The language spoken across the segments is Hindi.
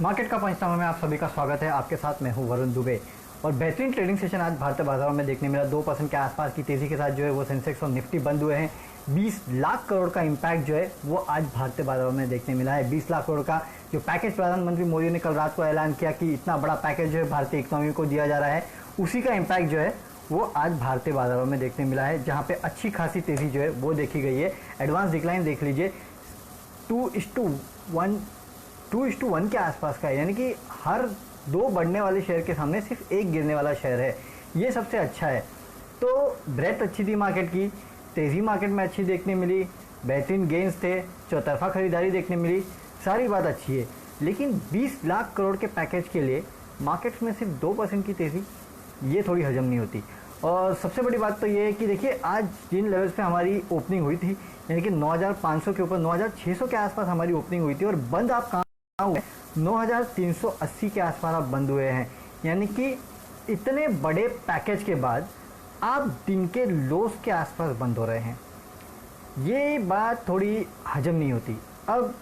मार्केट का पंचनामा में आप सभी का स्वागत है। आपके साथ मैं हूं वरुण दुबे। और बेहतरीन ट्रेडिंग सेशन आज भारतीय बाजारों में देखने मिला। 2% के आसपास की तेजी के साथ जो है वो सेंसेक्स और निफ्टी बंद हुए हैं। 20 लाख करोड़ का इम्पैक्ट जो है वो आज भारतीय बाजारों में देखने मिला है। 20 लाख करोड़ का जो पैकेज प्रधानमंत्री मोदी ने कल रात को ऐलान किया कि इतना बड़ा पैकेज जो है भारतीय इकोनॉमी को दिया जा रहा है, उसी का इम्पैक्ट जो है वो आज भारतीय बाजारों में देखने मिला है, जहां पे अच्छी खासी तेजी जो है वो देखी गई है। एडवांस डिक्लाइन देख लीजिए 2:1 के आसपास का है, यानी कि हर 2 बढ़ने वाले शेयर के सामने सिर्फ 1 गिरने वाला शेयर है। ये सबसे अच्छा है। तो ब्रेथ अच्छी थी मार्केट की, तेजी मार्केट में अच्छी देखने मिली, बेहतरीन गेंस थे, चौतरफा खरीदारी देखने मिली, सारी बात अच्छी है। लेकिन 20 लाख करोड़ के पैकेज के लिए मार्केट्स में सिर्फ 2% की तेजी, ये थोड़ी हजम नहीं होती। और सबसे बड़ी बात तो ये है कि देखिए आज जिन लेवल्स पे हमारी ओपनिंग हुई थी, यानी कि 9,500 के ऊपर 9,600 के आसपास हमारी ओपनिंग हुई थी, और बंद आप कहाँ हुए? 9,380 के आसपास आप बंद हुए हैं। यानी कि इतने बड़े पैकेज के बाद आप दिन के लोस के आसपास बंद हो रहे हैं। ये बात थोड़ी हजम नहीं होती। अब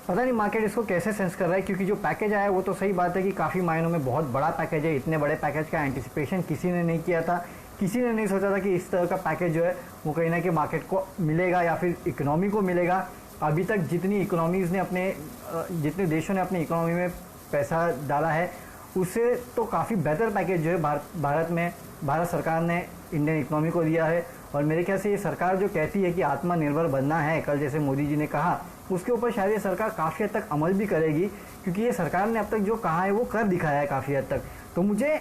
पता नहीं मार्केट इसको कैसे सेंस कर रहा है, क्योंकि जो पैकेज आया वो तो सही बात है कि काफ़ी मायनों में बहुत बड़ा पैकेज है। इतने बड़े पैकेज का एंटिसिपेशन किसी ने नहीं किया था। किसी ने नहीं सोचा था कि इस तरह का पैकेज जो है वो कहीं ना कहीं मार्केट को मिलेगा या फिर इकोनॉमी को मिलेगा। अभी तक जितनी इकोनॉमीज़ ने जितने देशों ने अपनी इकोनॉमी में पैसा डाला है, उससे तो काफ़ी बेहतर पैकेज जो है भारत सरकार ने इंडियन इकोनॉमी को दिया है। और मेरे ख्याल से ये सरकार जो कहती है कि आत्मनिर्भर बनना है, कल जैसे मोदी जी ने कहा, उसके ऊपर शायद ये सरकार काफ़ी हद तक अमल भी करेगी, क्योंकि ये सरकार ने अब तक जो कहा है वो कर दिखाया है काफ़ी हद तक। तो मुझे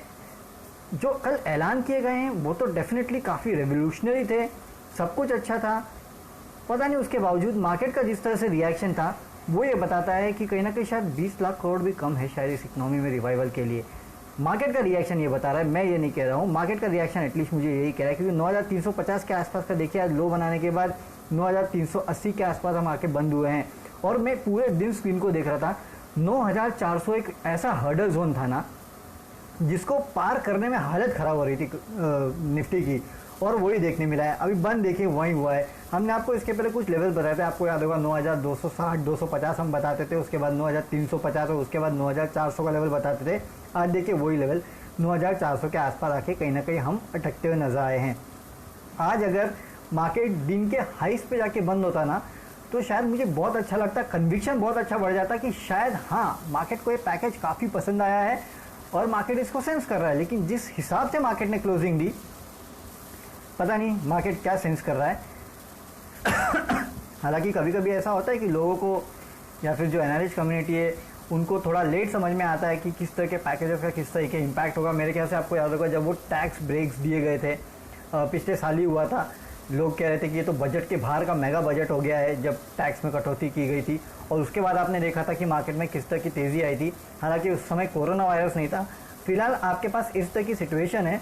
जो कल ऐलान किए गए हैं वो तो डेफिनेटली काफ़ी रेवोल्यूशनरी थे, सब कुछ अच्छा था। पता नहीं उसके बावजूद मार्केट का जिस तरह से रिएक्शन था वो ये बताता है कि कहीं ना कहीं शायद 20 लाख करोड़ भी कम है शायद इस इकोनॉमी में रिवाइवल के लिए। मार्केट का रिएक्शन ये बता रहा है, मैं ये नहीं कह रहा हूँ। मार्केट का रिएक्शन एटलीस्ट मुझे यही कह रहा है, क्योंकि 9,350 के आसपास का देखिए आज लो बनाने के बाद 9,380 के आसपास हम आके बंद हुए हैं। और मैं पूरे दिन स्क्रीन को देख रहा था, 9,400 एक ऐसा हर्डल जोन था ना जिसको पार करने में हालत ख़राब हो रही थी निफ्टी की, और वही देखने मिला है। अभी बंद देखिए वही हुआ है। हमने आपको इसके पहले कुछ लेवल बताए थे, आपको याद होगा 9,260 250 हम बताते थे, उसके बाद 9,350 और उसके बाद 9,400 का लेवल बताते थे। आज देखिए वही लेवल 9,400 के आसपास आके कहीं ना कहीं हम अटकते हुए नजर आए हैं। आज अगर मार्केट दिन के हाइस पे जाके बंद होता ना तो शायद मुझे बहुत अच्छा लगता, कन्विक्शन बहुत अच्छा बढ़ जाता कि शायद हाँ मार्केट को ये पैकेज काफ़ी पसंद आया है और मार्केट इसको सेंस कर रहा है। लेकिन जिस हिसाब से मार्केट ने क्लोजिंग दी, पता नहीं मार्केट क्या सेंस कर रहा है। हालांकि कभी कभी ऐसा होता है कि लोगों को या फिर जो एनालिस्ट कम्युनिटी है उनको थोड़ा लेट समझ में आता है कि किस तरह के पैकेजेस का किस तरह के इम्पैक्ट होगा। मेरे ख्याल से आपको याद होगा जब वो टैक्स ब्रेक्स दिए गए थे, पिछले साल ही हुआ था, लोग कह रहे थे कि ये तो बजट के बाहर का मेगा बजट हो गया है जब टैक्स में कटौती की गई थी। और उसके बाद आपने देखा था कि मार्केट में किस तरह की तेज़ी आई थी। हालांकि उस समय कोरोना वायरस नहीं था। फिलहाल आपके पास इस तरह की सिचुएशन है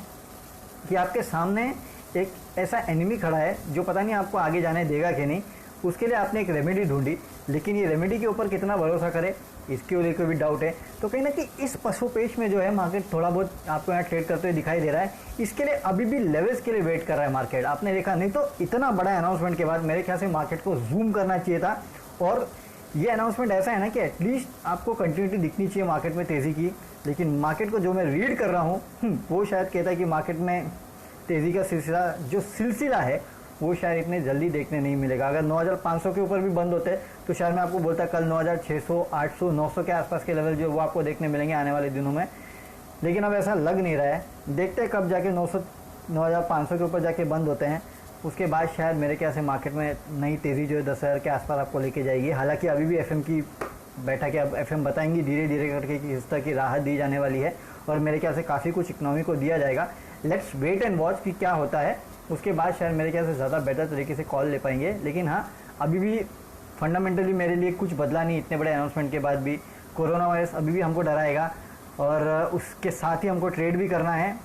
कि आपके सामने एक ऐसा एनिमी खड़ा है जो पता नहीं आपको आगे जाने देगा कि नहीं। उसके लिए आपने एक रेमेडी ढूंढी, लेकिन ये रेमेडी के ऊपर कितना भरोसा करे इसके लेकर भी डाउट है। तो कहीं ना कहीं इस पशुपेश में जो है मार्केट थोड़ा बहुत आपको यहाँ ट्रेड करते हुए दिखाई दे रहा है। इसके लिए अभी भी लेवल्स के लिए वेट कर रहा है मार्केट। आपने देखा नहीं तो इतना बड़ा अनाउंसमेंट के बाद मेरे ख्याल से मार्केट को जूम करना चाहिए था। और ये अनाउंसमेंट ऐसा है ना कि एटलीस्ट आपको कंटिन्यूटी दिखनी चाहिए मार्केट में तेज़ी की। लेकिन मार्केट को जो मैं रीड कर रहा हूँ वो शायद कहता है कि मार्केट में तेज़ी का सिलसिला है वो शायद इतने जल्दी देखने नहीं मिलेगा। अगर 9,500 के ऊपर भी बंद होते तो शायद मैं आपको बोलता कल 9,600 800 900 के आसपास के लेवल जो वो आपको देखने मिलेंगे आने वाले दिनों में। लेकिन अब ऐसा लग नहीं रहा है। देखते हैं कब जाके 9,500 के ऊपर जाके बंद होते हैं। उसके बाद शायद मेरे ख्याल से मार्केट में नई तेज़ी जो है 10,000 के आसपास आपको लेके जाएगी। हालांकि अभी भी एफएम की बैठक है, अब एफएम बताएंगी धीरे धीरे करके कि इस तरह की राहत दी जाने वाली है और मेरे ख्याल से काफ़ी कुछ इकोनॉमी को दिया जाएगा। लेट्स वेट एंड वॉच कि क्या होता है। उसके बाद शायद मेरे ख्याल से ज़्यादा बेटर तरीके से कॉल ले पाएंगे। लेकिन हाँ, अभी भी फंडामेंटली मेरे लिए कुछ बदला नहीं। इतने बड़े अनाउंसमेंट के बाद भी कोरोना वायरस अभी भी हमको डराएगा और उसके साथ ही हमको ट्रेड भी करना है।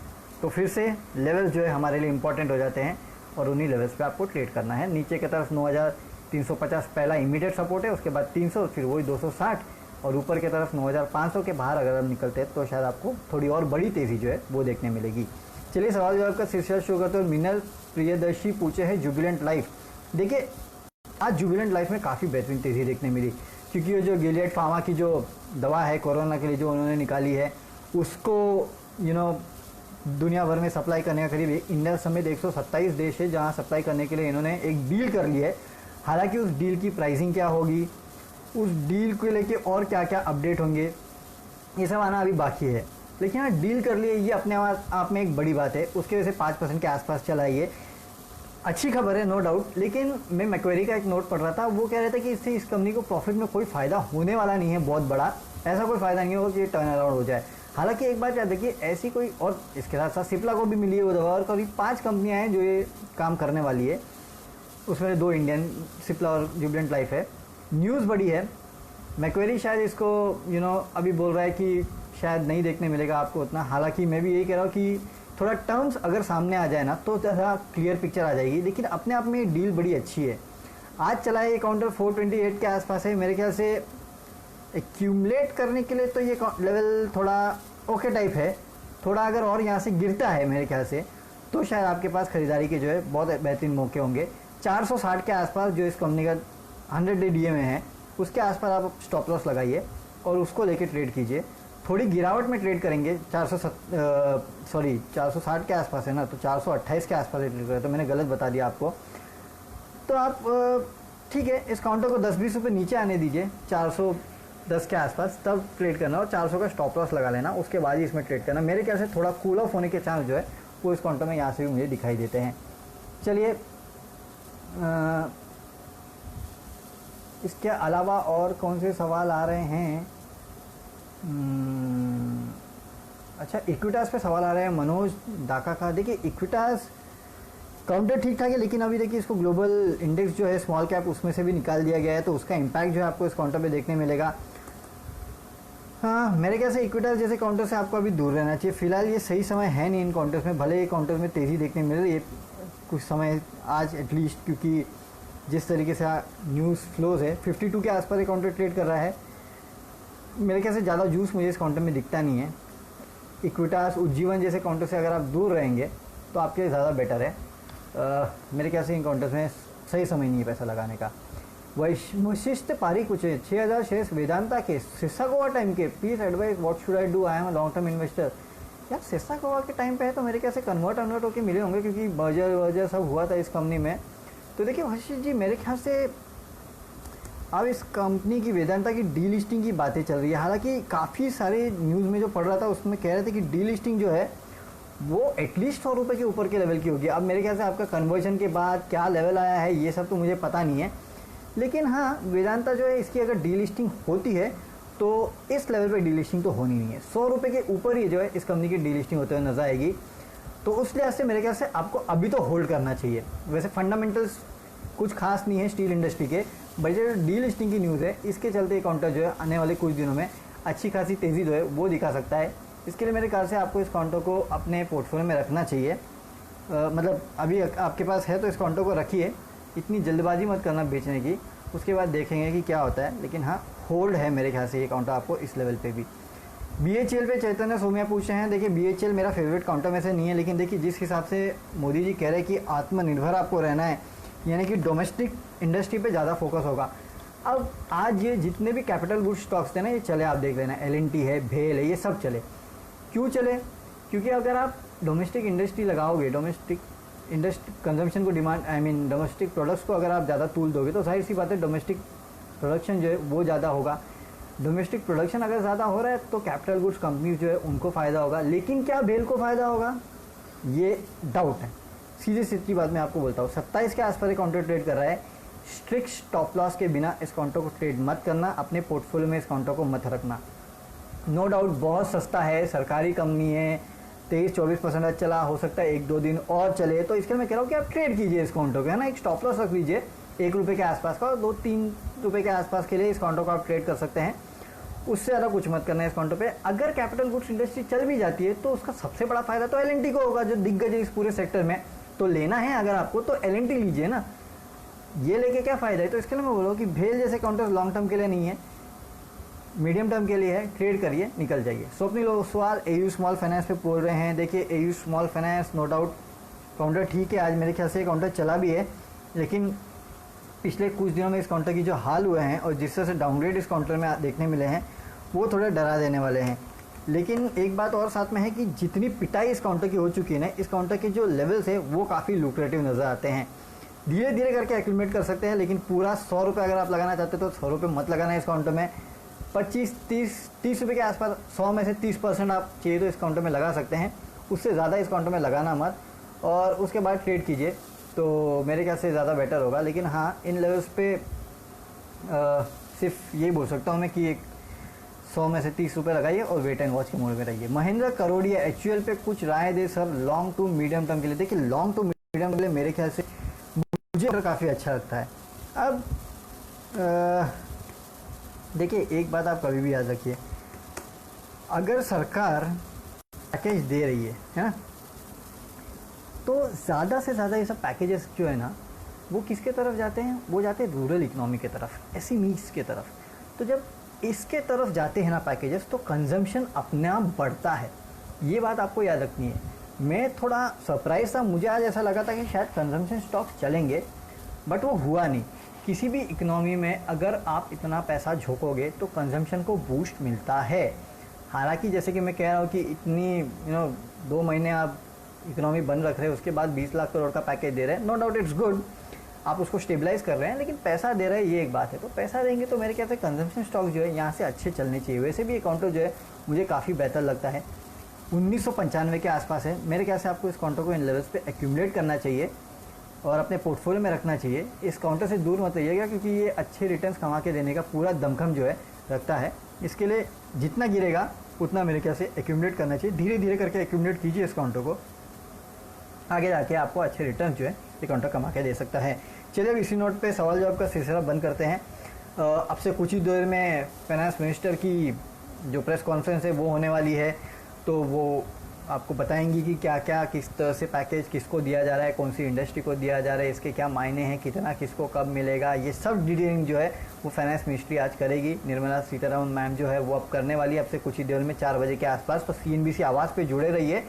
तो फिर से लेवल जो है हमारे लिए इंपॉर्टेंट हो जाते हैं और उन्हीं लेवल्स पे आपको ट्रेड करना है। नीचे की तरफ 9,350 पहला इमीडिएट सपोर्ट है, उसके बाद 300, फिर वही 260 और ऊपर की तरफ 9,500 के बाहर अगर हम निकलते हैं तो शायद आपको थोड़ी और बड़ी तेज़ी जो है वो देखने मिलेगी। चलिए सवाल जवाब का सिलसिला शुरू करते हैं। मिनल प्रियदर्शी पूछे हैं जुबिलेंट लाइफ। देखिए आज जुबिलेंट लाइफ में काफ़ी बेहतरीन तेज़ी देखने मिली। क्योंकि ये जो गिलियड फार्मा की जो दवा है कोरोना के लिए जो उन्होंने निकाली है, उसको दुनिया भर में सप्लाई करने का करीब इंडिया समेत 127 देश है जहां सप्लाई करने के लिए इन्होंने एक डील कर ली है। हालांकि उस डील की प्राइसिंग क्या होगी, उस डील को लेके और क्या क्या अपडेट होंगे, ये सब आना अभी बाकी है। लेकिन हाँ, डील कर लिए, ये अपने आप में एक बड़ी बात है। उसके वजह से 5% के आसपास चला, ये अच्छी खबर है नो डाउट। लेकिन मैं मैक्वेरी का एक नोट पढ़ रहा था, वो कह रहे थे कि इससे इस कंपनी को प्रॉफिट में कोई फ़ायदा होने वाला नहीं है बहुत बड़ा, ऐसा कोई फ़ायदा नहीं होगा कि टर्न अराउंड हो जाए। हालांकि एक बात याद रखिए, ऐसी कोई, और इसके साथ साथ सिप्ला को भी मिली है वो दवा, और करीब 5 कंपनियाँ हैं जो ये काम करने वाली है। उसमें 2 इंडियन, सिप्ला और जुबिलेंट लाइफ है। न्यूज़ बड़ी है, मैक्वेरी शायद इसको अभी बोल रहा है कि शायद नहीं देखने मिलेगा आपको उतना। हालांकि मैं भी यही कह रहा हूँ कि थोड़ा टर्म्स अगर सामने आ जाए ना तो ज़्यादा क्लियर पिक्चर आ जाएगी। लेकिन अपने आप में डील बड़ी अच्छी है। आज चला है ये काउंटर 428 के आसपास है मेरे ख्याल से। एक्यूमुलेट करने के लिए तो ये लेवल थोड़ा ओके टाइप है। थोड़ा अगर और यहाँ से गिरता है मेरे ख्याल से तो शायद आपके पास खरीदारी के जो है बहुत बेहतरीन मौके होंगे। 460 के आसपास जो इस कंपनी का 100 डे डीए में है, उसके आसपास आप स्टॉप लॉस लगाइए और उसको लेके ट्रेड कीजिए। थोड़ी गिरावट में ट्रेड करेंगे, 460 के आसपास है ना, तो 428 के आसपास ट्रेड करें, तो मैंने गलत बता दिया आपको। तो आप ठीक है, इस काउंटर को 10-20 रुपये नीचे आने दीजिए 410 के आसपास, तब ट्रेड करना और 400 का स्टॉप लॉस लगा लेना, उसके बाद ही इसमें ट्रेड करना। मेरे ख्याल से थोड़ा कूल ऑफ होने के चांस जो है वो इस काउंटर में यहाँ से भी मुझे दिखाई देते हैं। चलिए, इसके अलावा और कौन से सवाल आ रहे हैं? अच्छा, इक्विटास पे सवाल आ रहे हैं मनोज डाका का। देखिए, इक्विटास काउंटर ठीक ठाक है, लेकिन अभी देखिए इसको ग्लोबल इंडेक्स जो है स्मॉल कैप उसमें से भी निकाल दिया गया है, तो उसका इम्पैक्ट जो है आपको इस काउंटर पे देखने मिलेगा। हाँ, मेरे ख्याल से इक्विटास जैसे काउंटर से आपको अभी दूर रहना चाहिए। फिलहाल ये सही समय है नहीं इन काउंटर्स में, भले ये काउंटर में तेज़ी देखने मिल रही है कुछ समय आज एटलीस्ट, क्योंकि जिस तरीके से न्यूज़ फ्लोज है 52 के आसपास ये काउंटर ट्रेड कर रहा है। मेरे ख्याल से ज़्यादा जूस मुझे इस काउंटर में दिखता नहीं है। इक्विटास, उज्जीवन जैसे काउंटर से अगर आप दूर रहेंगे तो आपके लिए ज़्यादा बेटर है। मेरे ख्याल से इन काउंटर्स में सही समय नहीं है पैसा लगाने का। वशिष्ठ पारी कुछ 6000 शेयर्स वेदांता के सिस्सा गोवा टाइम के, please advice what should I do, I am a long term investor. यार, सिस्सा गोवा के टाइम पे है तो मेरे ख्याल से कन्वर्ट होकर मिले होंगे, क्योंकि मर्जर सब हुआ था इस कंपनी में। तो देखिए वशिष्ठ जी, मेरे ख्याल से अब इस कंपनी की वेदांता की डी लिस्टिंग की बातें चल रही है। हालांकि काफ़ी सारे न्यूज़ में जो पढ़ रहा था उसमें कह रहे थे कि डी लिस्टिंग जो है वो एटलीस्ट 100 रुपये के ऊपर के लेवल की होगी। अब मेरे ख्याल से आपका कन्वर्जन के बाद क्या लेवल आया है ये सब तो मुझे पता नहीं है, लेकिन हाँ, वेदांता जो है इसकी अगर डी लिस्टिंग होती है तो इस लेवल पे डी लिस्टिंग तो होनी नहीं है। 100 रुपये के ऊपर ही जो है इस कंपनी की डी लिस्टिंग होते हुए नजर आएगी। तो उस लिहाज से मेरे ख्याल से आपको अभी तो होल्ड करना चाहिए। वैसे फंडामेंटल्स कुछ खास नहीं है स्टील इंडस्ट्री के, बट जो डी लिस्टिंग की न्यूज़ है इसके चलते काउंटर जो है आने वाले कुछ दिनों में अच्छी खासी तेज़ी जो है वो दिखा सकता है। इसके लिए मेरे ख्याल से आपको इस काउंटर को अपने पोर्टफोलियो में रखना चाहिए। मतलब अभी आपके पास है तो इस काउंटर को रखिए, इतनी जल्दबाजी मत करना बेचने की, उसके बाद देखेंगे कि क्या होता है। लेकिन हाँ, होल्ड है मेरे ख्याल से ये काउंटर आपको इस लेवल पे भी। BHL पे चैतन्य सोमिया पूछ रहे हैं। देखिए, BHL मेरा फेवरेट काउंटर में से नहीं है, लेकिन देखिए जिस हिसाब से मोदी जी कह रहे हैं कि आत्मनिर्भर आपको रहना है, यानी कि डोमेस्टिक इंडस्ट्री पे ज़्यादा फोकस होगा। अब आज ये जितने भी कैपिटल गुड्स स्टॉक्स थे ना, ये चले, आप देख लेना, L&T है, भेल है, ये सब चले। क्यों चले? क्योंकि अगर आप डोमेस्टिक इंडस्ट्री लगाओगे, डोमेस्टिक इंडस्ट्री कंजम्पशन को डिमांड, डोमेस्टिक प्रोडक्ट्स को अगर आप ज़्यादा तूल दोगे तो जाहिर सी बात है डोमेस्टिक प्रोडक्शन जो है वो ज़्यादा होगा। डोमेस्टिक प्रोडक्शन अगर ज़्यादा हो रहा है तो कैपिटल गुड्स कंपनीज जो है उनको फ़ायदा होगा। लेकिन क्या भेल को फ़ायदा होगा, ये डाउट है। सीधे सीधी बात मैं आपको बोलता हूँ, 27 के आसपास काउंटर ट्रेड कर रहा है। स्ट्रिक्ट स्टॉप लॉस के बिना इस काउंटर को ट्रेड मत करना, अपने पोर्टफोलियो में इस काउंटर को मत रखना। नो डाउट बहुत सस्ता है, सरकारी कंपनी है, 23-24% चला, हो सकता है 1-2 दिन और चले, तो इसके लिए मैं कह रहा हूँ कि आप ट्रेड कीजिए इस काउंटर को, है ना। एक स्टॉप लॉस रख लीजिए 1 रुपये के आसपास का, और 2-3 रुपये के आसपास के लिए इस काउंटर को आप ट्रेड कर सकते हैं। उससे ज़्यादा कुछ मत करना है इस काउंटर पे। अगर कैपिटल गुड्स इंडस्ट्री चल भी जाती है तो उसका सबसे बड़ा फायदा तो L&T को होगा, जो दिग्गज है इस पूरे सेक्टर में। तो लेना है अगर आपको तो L&T लीजिए ना, ये लेके क्या फ़ायदा है। तो इसके लिए मैं बोलूँ कि भेल जैसे काउंटर लॉन्ग टर्म के लिए नहीं है, मीडियम टर्म के लिए है, ट्रेड करिए, निकल जाइए। Swapnil Oswal AU small finance पे बोल रहे हैं। देखिए, AU small finance no doubt counter ठीक है, आज मेरे ख्याल से काउंटर चला भी है, लेकिन पिछले कुछ दिनों में इस काउंटर की जो हाल हुए हैं और जिस तरह से डाउनग्रेड इस काउंटर में देखने मिले हैं वो थोड़ा डरा देने वाले हैं। लेकिन एक बात और साथ में है कि जितनी पिटाई इस काउंटर की हो चुकी है ना, इस काउंटर के जो लेवल्स है वो काफ़ी लुक्रेटिव नज़र आते हैं। धीरे धीरे करके एक्यूमुलेट कर सकते हैं, लेकिन पूरा 100 रुपये अगर आप लगाना चाहते हो तो 100 रुपये मत लगाना है इस काउंटर में। 25-30 रुपये के आसपास 100 में से 30% आप चाहिए तो इस काउंटर में लगा सकते हैं, उससे ज़्यादा इस काउंटर में लगाना मत, और उसके बाद ट्रेड कीजिए तो मेरे ख्याल से ज़्यादा बेटर होगा। लेकिन हाँ, इन लेवल्स पे सिर्फ यही बोल सकता हूँ मैं कि एक 100 में से 30 रुपये लगाइए और वेट एंड वॉच के मोड में रहिए। महेंद्र करोड़िया HUL पे कुछ राय दे sir long to medium term के लिए। देखिए लॉन्ग टू मीडियम के लिए मेरे ख्याल से मुझे काफ़ी अच्छा लगता है। अब देखिए एक बात आप कभी भी याद रखिए, अगर सरकार पैकेज दे रही है ना, तो ज़्यादा से ज़्यादा ये सब पैकेजेस जो है ना वो किसके तरफ जाते हैं, वो जाते हैं रूरल इकोनॉमी के तरफ, SMEs के तरफ। तो जब इसके तरफ जाते हैं ना पैकेजेस, तो कंजम्पशन अपने आप बढ़ता है। ये बात आपको याद रखनी है। मैं थोड़ा सरप्राइज था, मुझे आज ऐसा लगा था कि शायद कंजम्पशन स्टॉक्स चलेंगे, बट वो हुआ नहीं। किसी भी इकोनॉमी में अगर आप इतना पैसा झोंकोगे तो कंजम्पशन को बूस्ट मिलता है। हालांकि जैसे कि मैं कह रहा हूँ कि इतनी 2 महीने आप इकोनॉमी बंद रख रहे हैं, उसके बाद 20 लाख करोड़ का पैकेज दे रहे हैं, नो डाउट इट्स गुड, आप उसको स्टेबलाइज कर रहे हैं, लेकिन पैसा दे रहे हैं ये एक बात है। तो पैसा देंगे तो मेरे ख्याल से कंजम्पशन स्टॉक जो है यहाँ से अच्छे चलने चाहिए। वैसे भी ये काउंटर जो है मुझे काफ़ी बेहतर लगता है, 1995 के आसपास है। मेरे ख्याल से आपको इस काउंटर को इन लेवल्स पे एक्यूमुलेट करना चाहिए और अपने पोर्टफोलियो में रखना चाहिए। इस काउंटर से दूर मत रहिएगा, क्योंकि ये अच्छे रिटर्न्स कमा के देने का पूरा दमखम जो है रखता है। इसके लिए जितना गिरेगा उतना मेरे ख्याल से एक्यूमुलेट करना चाहिए। धीरे धीरे करके एक्यूमुलेट कीजिए इस काउंटर को, आगे जाके आपको अच्छे रिटर्न जो है ये काउंटर कमा के दे सकता है। चलिए अब इसी नोट पे सवाल जवाब का सिलसिला बंद करते हैं। अब से कुछ ही देर में फाइनेंस मिनिस्टर की जो प्रेस कॉन्फ्रेंस है वो होने वाली है, तो वो आपको बताएंगी कि क्या क्या किस तरह से पैकेज किसको दिया जा रहा है, कौन सी इंडस्ट्री को दिया जा रहा है, इसके क्या मायने हैं, कितना किसको कब मिलेगा, ये सब डिटेलिंग जो है वो फाइनेंस मिनिस्ट्री आज करेगी। निर्मला सीतारमण मैम जो है वो अब करने वाली है, अब से कुछ ही देर में 4 बजे के आसपास। तो CNBC आवाज़ पे जुड़े रहिए।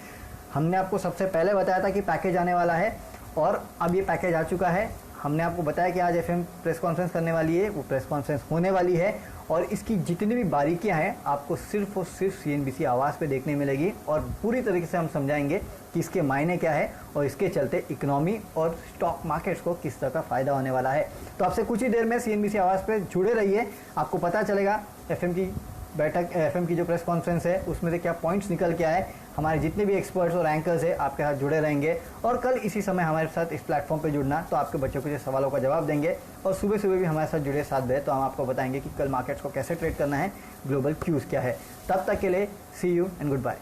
हमने आपको सबसे पहले बताया था कि पैकेज आने वाला है और अब ये पैकेज आ चुका है। हमने आपको बताया कि आज FM प्रेस कॉन्फ्रेंस करने वाली है, वो प्रेस कॉन्फ्रेंस होने वाली है और इसकी जितनी भी बारीकियां हैं आपको सिर्फ और सिर्फ CNBC आवाज़ पे देखने मिलेगी और पूरी तरीके से हम समझाएंगे कि इसके मायने क्या है और इसके चलते इकोनॉमी और स्टॉक मार्केट्स को किस तरह का फ़ायदा होने वाला है। तो आपसे कुछ ही देर में CNBC आवाज़ पे जुड़े रहिए, आपको पता चलेगा FM की बैठक, FM की जो प्रेस कॉन्फ्रेंस है उसमें से क्या पॉइंट्स निकल के आए। हमारे जितने भी एक्सपर्ट्स और एंकर्स हैं आपके साथ जुड़े रहेंगे और कल इसी समय हमारे साथ इस प्लेटफॉर्म पे जुड़ना, तो आपके बच्चों के सवालों का जवाब देंगे और सुबह सुबह भी हमारे साथ जुड़े 7 बजे, तो हम आपको बताएंगे कि कल मार्केट्स को कैसे ट्रेड करना है, ग्लोबल क्यूज़ क्या है। तब तक के लिए सी यू एंड गुड बाय।